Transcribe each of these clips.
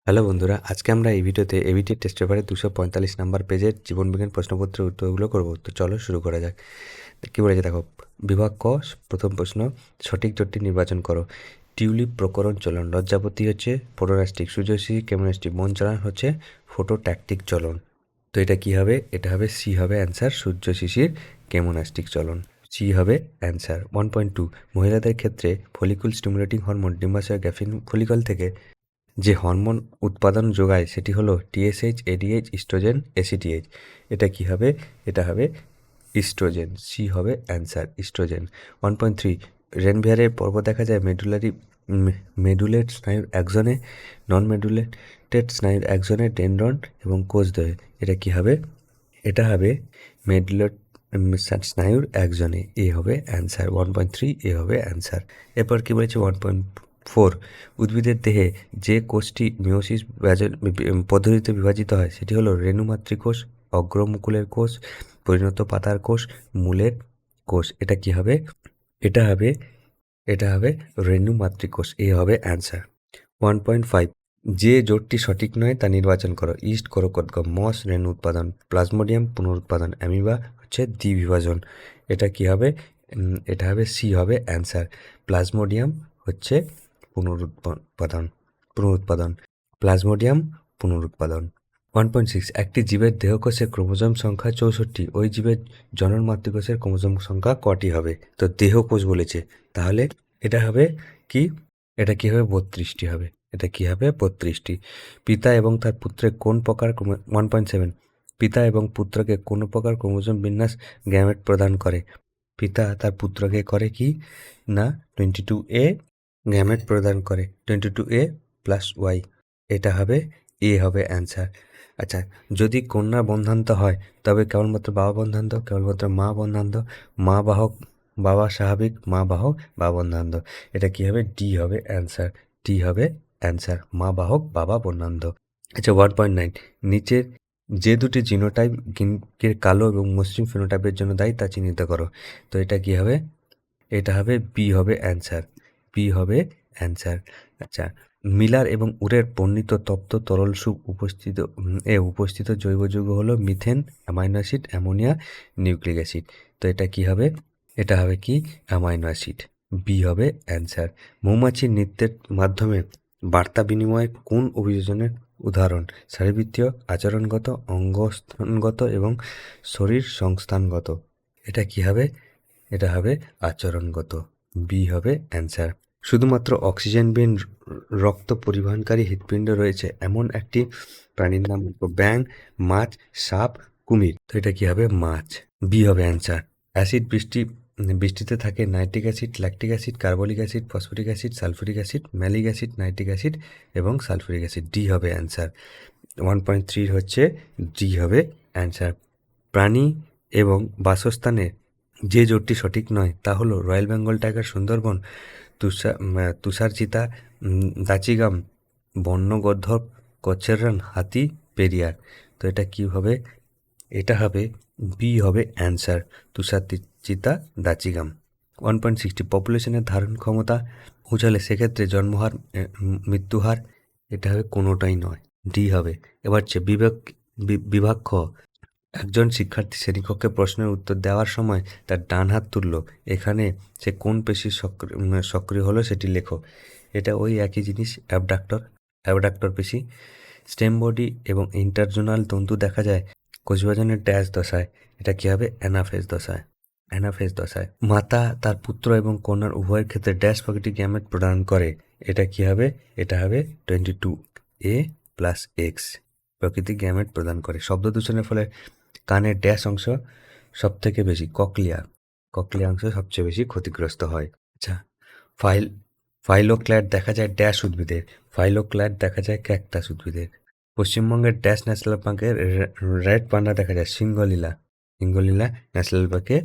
Hello বন্ধুরা, আজকে আমরা এই ভিডিওতে এবিটি টেস্ট পেপারে 245 নাম্বার পেজের জীবনবিজ্ঞান প্রশ্নপত্রের উত্তরগুলো করব। তো চলো শুরু করা যাক। কী বলেছে দেখো, বিভাগ ক, প্রথম প্রশ্ন, সঠিক জোটটি নির্বাচন করো। টিউলিপ প্রকরণ চলন, লজ্জাপতি হচ্ছে ফোটোনাস্টিক, সূর্যশী কেমোনাস্টিক, মন চালান হচ্ছে ফোটোট্যাকটিক চলন। তো এটা কি হবে? এটা হবে সি হবে অ্যান্সার, সূর্য শিশির কেমোনাস্টিক চলন। সি হবে অ্যান্সার। 1.2, মহিলাদের ক্ষেত্রে ফলিকুল স্টিমুলেটিং হরমোন ডিম্বাশয় গ্যাফিন ফলিকল থেকে যে হরমোন উৎপাদন যোগায় সেটি হলো টিএসএইচ, এডিএইচ, ইস্ট্রোজেন, এসিটিএইচ। এটা কি হবে? এটা হবে ইস্ট্রোজেন। সি হবে অ্যান্সার, ইস্ট্রোজেন। 1.3, রেনভিয়ারের পর্ব দেখা যায় মেডুলেট স্নায়ুর একজনে, নন মেডুলেটেড স্নায়ুর একজনে, ডেনড্রন এবং কোষদ্বয়ে। এটা কি হবে? এটা হবে মেডুলেট স্নায়ুর একজনে। এ হবে অ্যান্সার। 1.3 এ হবে অ্যান্সার। এরপর কি বলেছে 1.4, উদ্ভিদের দেহে যে কোষটি মিওসিস পদ্ধতিতে বিভাজিত হয় সেটি হলো রেণুমাতৃকোষ, অগ্রমুকুলের কোষ, পরিণত পাতার কোষ, মূলের কোষ। এটা কি হবে? এটা হবে রেণুমাতৃকোষ। এ হবে অ্যান্সার। 1.5, যে জোটটি সঠিক নয় তা নির্বাচন করো। ইস্ট, করকোদ্গম, মস রেণু উৎপাদন, প্লাজমোডিয়াম পুনরুৎপাদন, অ্যামিবা হচ্ছে দ্বিবিভাজন। এটা কি হবে? এটা হবে সি হবে অ্যান্সার, প্লাজমোডিয়াম হচ্ছে পুনরুৎপাদন প্লাজমোডিয়াম পুনরুৎপাদন। 1.6, একটি জীবের দেহকোষের ক্রোমোজোম সংখ্যা 64, ওই জীবের জনন মাতৃকোষের ক্রোমোজোম সংখ্যা কটি হবে? তো দেহকোষ বলেছে, তাহলে এটা হবে কি? এটা কি হবে? 32টি হবে। এটা কি হবে? 32টি। পিতা এবং তার পুত্রের কোন প্রকার 1.7, পিতা এবং পুত্রকে কোন প্রকার ক্রোমোজোম বিন্যাস গ্যামেট প্রদান করে? পিতা তার পুত্রকে করে কি না 22A গ্যামেট প্রদান করে, 22A প্লাস ওয়াই। এটা হবে এ হবে অ্যান্সার। আচ্ছা, যদি কন্যা বন্ধান্ত হয় তবে কেবলমাত্র বাবা বন্ধান্ত, কেবলমাত্র মা বন্ধান্ত, মা বাহক বাবা স্বাভাবিক, মা বাহক বাবা বন্ধান্ত। এটা কি হবে? ডি হবে অ্যান্সার। ডি হবে অ্যান্সার, মা বাহক বাবা বন্ধান্ত। আচ্ছা, 1.9, নিচের যে দুটি জিনোটাইপ গিনকের কালো এবং মসৃণ ফিনোটাইপের জন্য দায়ী তা চিহ্নিত করো। তো এটা কি হবে? এটা হবে বি হবে অ্যান্সার। বি হবে অ্যান্সার। আচ্ছা, মিলার এবং উরের বর্ণিত তপ্ত তরল সুপ উপস্থিত জৈব যৌগ হলো methane, amino acid, ammonia, nucleic acid. তো এটা কি হবে? এটা হবে কি? Amino acid. বি হবে অ্যান্সার। মৌমাছির নৃত্যের মাধ্যমে বার্তা বিনিময় কোন অভিযোজনের উদাহরণ? শারীরবৃত্তীয়, আচরণগত, অঙ্গস্থানগত এবং শরীর সংস্থানগত। এটা কি হবে? এটা হবে আচরণগত। বি হবে অ্যান্সার। শুধুমাত্র অক্সিজেনবিহীন রক্ত পরিবহনকারী হৃৎপিণ্ড রয়েছে এমন একটি প্রাণীর নাম হলো ব্যাঙ, মাছ, সাপ, কুমির। তো এটা কি হবে? মাছ। বি হবে অ্যান্সার। অ্যাসিড বৃষ্টিতে থাকে nitric acid, lactic acid, carbolic acid, phosphoric acid, sulphuric acid, malic acid, nitric acid এবং সালফুরিক অ্যাসিড। ডি হবে অ্যান্সার। 1.3 হচ্ছে ডি হবে অ্যান্সার। প্রাণী এবং বাসস্থানে যে জোটটি সঠিক নয় তা হলো রয়্যাল বেঙ্গল টাইগার, সুন্দরবন, তুষার চিতা, দাচিগাম, বন্য গর্ধব, কচ্ছের রান, হাতি, পেরিয়ার। তো এটা কি হবে? এটা হবে বি হবে অ্যান্সার, তুষার চিতা, দাচিগাম। 1.60, পপুলেশনের ধারণ ক্ষমতা উছালে সেক্ষেত্রে জন্মহার, মৃত্যুহার। এটা হবে কোনোটাই নয়, ডি হবে। এবার হচ্ছে বিভাগ খ, একজন শিক্ষার্থী শ্রেণীকক্ষে প্রশ্নের উত্তর দেওয়ার সময় তার ডান হাত তুলল, এখানে সে কোন পেশি সক্রিয় হলো সেটি লেখো। এটা ওই একই জিনিস, অ্যাবডাক্টর পেশি। স্টেম বডি এবং ইন্টারজোনাল তন্তু দেখা যায় কোষবিভাজনের ড্যাশ দশায়। এটা কি হবে? অ্যানাফেজ দশায়। মাতা তার পুত্র এবং কন্যার উভয়ের ক্ষেত্রে ড্যাশ প্রকৃতি গ্যামেট প্রদান করে। এটা কি হবে? এটা হবে 22A প্লাস এক্স প্রকৃতি গ্যামেট প্রদান করে। শব্দ দূষণের ফলে কানের ড্যাশ অংশ সব থেকে বেশি, ককলিয়া অংশ সবচেয়ে বেশি ক্ষতিগ্রস্ত হয়। আচ্ছা, ফাইলোক্ল্যাড দেখা যায় ড্যাশ উদ্ভিদের। ফাইলোক্ল্যাড দেখা যায় ক্যাকটাস উদ্ভিদের। পশ্চিমবঙ্গের ড্যাশ ন্যাশনাল পার্কে রেড পান্ডা দেখা যায়, সিঙ্গলিলা ন্যাশনাল পার্কে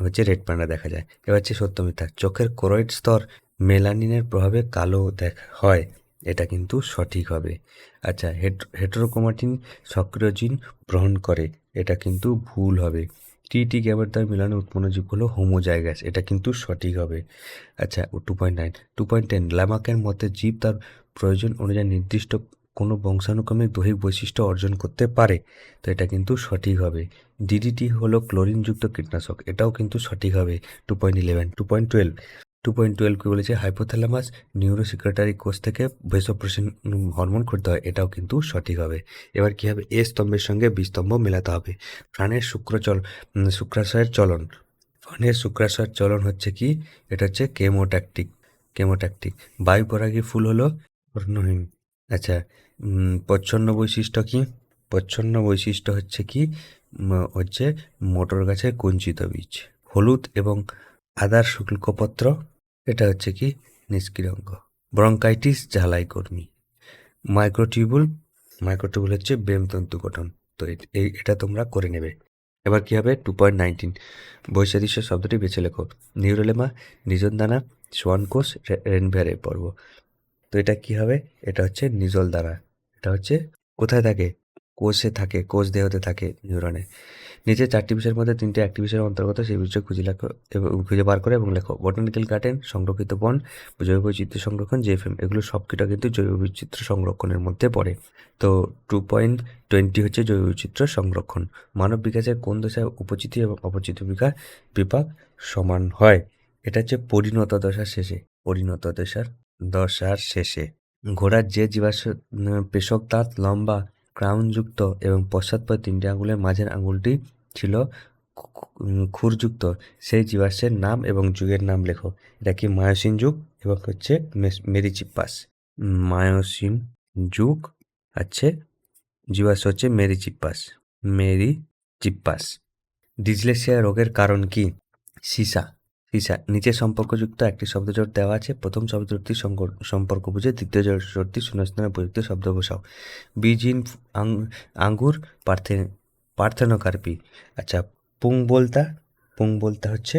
হচ্ছে রেড পান্ডা দেখা যায়। এবার হচ্ছে সত্য মিথ্যা। চোখের কোরয়েড স্তর মেলানিনের প্রভাবে কালো দেখা হয়। এটা কিন্তু সঠিক হবে। আচ্ছা, হেটেরোক্রোমাটিন সক্রিয় জিন গ্রহণ করে। এটা কিন্তু ভুল হবে। টি গ্যামেট দ্বারা মিলানে উৎপন্ন জীব হলো হোমোজাইগাস। এটা কিন্তু সঠিক হবে। আচ্ছা, 2.9, 2.10, ল্যামার্কের মতে জীব তার প্রয়োজন অনুযায়ী নির্দিষ্ট কোনো বংশানুক্রমিক দৈহিক বৈশিষ্ট্য অর্জন করতে পারে, তো এটা কিন্তু সঠিক হবে। ডিডিটি হলো ক্লোরিনযুক্ত কীটনাশক, এটাও কিন্তু সঠিক হবে। 2.11 2.12 কি বলেছে, হাইপোথ্যালামাস নিউরোসিক্রেটারি কোষ থেকে ভেসোপ্রেসিন হরমোন করতে হয়, এটাও কিন্তু সঠিক হবে। এবার কি হবে, এ স্তম্ভের সঙ্গে বি স্তম্ভ মেলাতে হবে। প্রাণের শুক্রাশয়ের চলন, প্রাণের শুক্রাশয়ের চলন হচ্ছে কি, এটা হচ্ছে কেমোট্যাকটিক। বায়ুপরাগী ফুল হলো পর্ণহীন। আচ্ছা, প্রচ্ছন্ন বৈশিষ্ট্য কি, প্রচ্ছন্ন বৈশিষ্ট্য হচ্ছে কি, হচ্ছে মোটর গাছের কুঞ্চিত বীজ। হলুদ এবং আদার শুল্কপত্র, এটা হচ্ছে কি নিষ্ক্রিয়ঙ্গ। ব্রঙ্কাইটিস ঝালাই কর্মী। মাইক্রোটিউবুল হচ্ছে বেমতন্তু গঠন। তো এটা তোমরা করে নেবে। এবার কি হবে, 2.19 বৈসাদৃশ্য শব্দটি বেছে লেখো। নিউরোলেমা, নিজন দানা, সোয়ান কোষ, রেনভেয়ারের পর্ব। তো এটা কি হবে, এটা হচ্ছে নিজল দ্বারা। এটা হচ্ছে কোথায় থাকে, কোষে থাকে, কোষ দেহতে থাকে নিউরনে। নিচে 4টি বিষয়ের মধ্যে 3টি একটি বিষয়ের অন্তর্গত, সেই বিষয় খুঁজে বার করে এবং লেখো। বটানিক্যাল গার্ডেন, সংরক্ষিত বন, জৈব বৈচিত্র্য সংরক্ষণ, জেএফএম, এগুলো সবকিটা কিন্তু জৈব বৈচিত্র্য সংরক্ষণের মধ্যে পড়ে। তো 2.20 হচ্ছে জৈব বৈচিত্র্য সংরক্ষণ। মানব বিকাশের কোন দশায় উপচিতি এবং অপচিত বিপাক সমান হয়? এটা হচ্ছে পরিণত দশার শেষে। ঘোড়ার যে জীবাশ্ম পেশক দাঁত লম্বা, ক্রাউনযুক্ত এবং পশ্চাৎপদ 3টি আঙুলের মাঝের আঙুলটি ছিল খুরযুক্ত, সেই জীবাশ্মের নাম এবং যুগের নাম লেখো। এটা কি মায়োসিন যুগ এবং হচ্ছে মেরিচিপ্পাস। মায়োসিন যুগ আছে, জীবাশ্ম হচ্ছে মেরিচিপ্পাস। ডিসলেক্সিয়া রোগের কারণ কি? সীসা। নিচে সম্পর্কযুক্ত একটি শব্দজোড় দেওয়া আছে, প্রথম শব্দজোড়টির সম্পর্ক বুঝে দ্বিতীয় জোড়টি শূন্যস্থানে উপযুক্ত শব্দ বসাও। বীজহীন আঙ্গুর, পার্থেনোকার্পি। আচ্ছা, পুং বলতা হচ্ছে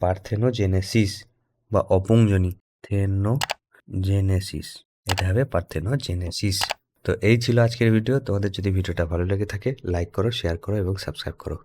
পার্থেনোজেনেসিস বা অপুংজনী, থেনোজেনেসিস, এটা হবে পার্থেনোজেনেসিস। তো এই ছিল আজকের ভিডিও। তোমাদের যদি ভিডিওটা ভালো লেগে থাকে, লাইক করো, শেয়ার করো এবং সাবস্ক্রাইব করো।